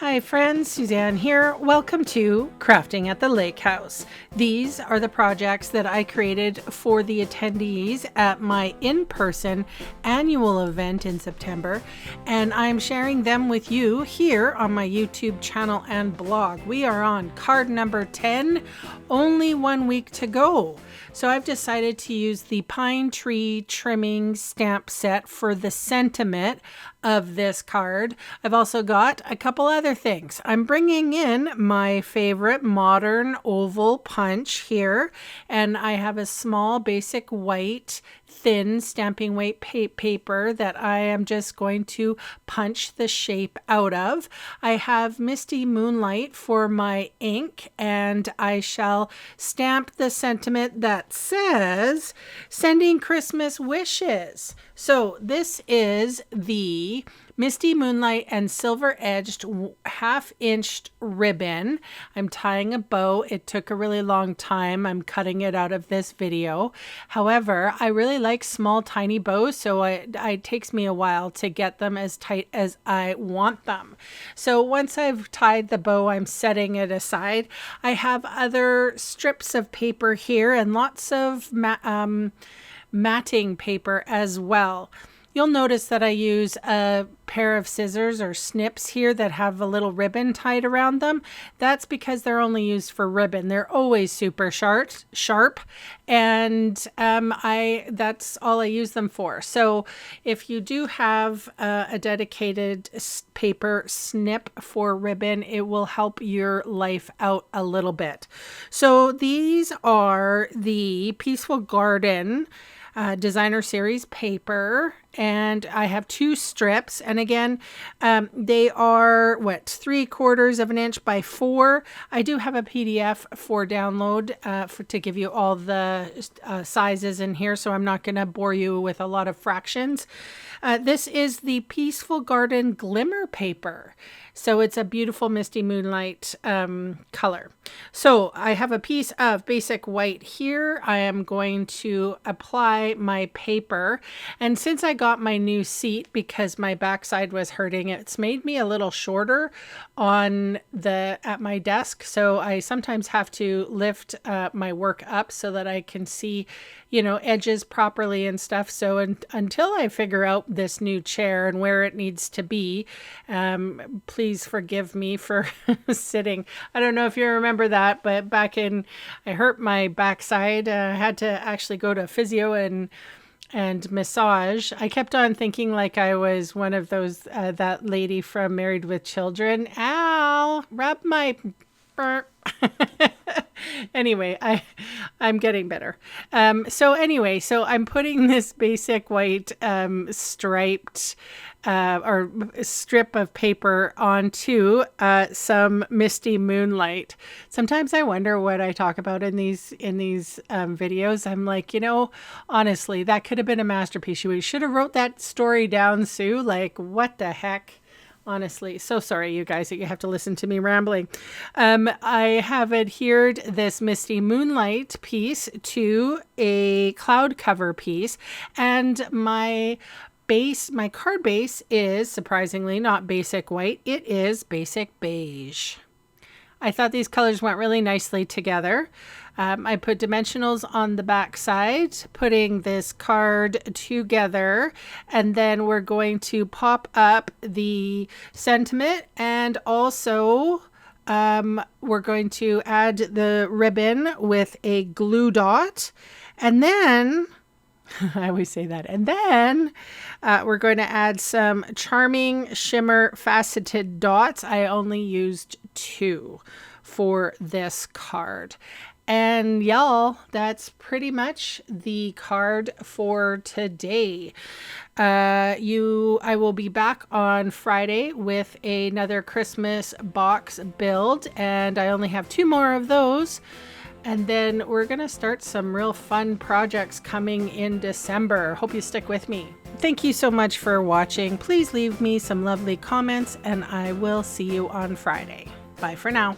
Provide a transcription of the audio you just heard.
Hi friends, Suzanne here. Welcome to Crafting at the Lake House. These are the projects that I created for the attendees at my in-person annual event in September, and I'm sharing them with you here on my YouTube channel and blog. We are on card number 10, only 1 week to go. So I've decided to use the pine tree trimming stamp set for the sentiment of this card. I've also got a couple other things. I'm bringing in my favorite modern oval punch here, and I have a small basic white thin stamping weight paper that I am just going to punch the shape out of. I have Misty Moonlight for my ink, and I shall stamp the sentiment that says sending Christmas wishes. So this is the Misty Moonlight and silver edged 1/2 inch ribbon. I'm tying a bow. It took a really long time. I'm cutting it out of this video. However, I really like small tiny bows, so it takes me a while to get them as tight as I want them. So once I've tied the bow, I'm setting it aside. I have other strips of paper here and lots of matting paper as well. You'll notice that I use a pair of scissors or snips here that have a little ribbon tied around them. That's because they're only used for ribbon. They're always super sharp, and that's all I use them for. So if you do have a dedicated paper snip for ribbon, it will help your life out a little bit. So these are the Peaceful Garden designer series paper, and I have 2 strips, and again they are 3/4 of an inch by 4. I do have a PDF for download to give you all the sizes in here, so I'm not going to bore you with a lot of fractions. This is the Peaceful Garden glimmer paper, so it's a beautiful Misty Moonlight color. So I have a piece of basic white here. I am going to apply my paper, and since I got my new seat because my backside was hurting, it's made me a little shorter at my desk, so I sometimes have to lift my work up so that I can see, edges properly and stuff. So until I figure out this new chair and where it needs to be, please forgive me for sitting. I don't know if you remember that, but I hurt my backside. I had to actually go to physio and massage. I kept on thinking like I was one of those, that lady from Married with Children. Ow, rub my burp. Anyway, I'm getting better. So I'm putting this basic white striped or strip of paper onto some Misty Moonlight. Sometimes I wonder what I talk about in these videos. I'm like, honestly, that could have been a masterpiece. You should have wrote that story down, Sue. Like, what the heck? Honestly, so sorry, you guys, that you have to listen to me rambling. I have adhered this Misty Moonlight piece to a cloud cover piece, and my card base is surprisingly not basic white. It is basic beige. I thought these colors went really nicely together. I put dimensionals on the back side, putting this card together, and then we're going to pop up the sentiment, and also we're going to add the ribbon with a glue dot, and then I always say that. And then we're going to add some charming shimmer faceted dots. I only used 2 for this card. And y'all, that's pretty much the card for today. I will be back on Friday with another Christmas box build, and I only have 2 more of those. And then we're going to start some real fun projects coming in December. Hope you stick with me. Thank you so much for watching. Please leave me some lovely comments, and I will see you on Friday. Bye for now.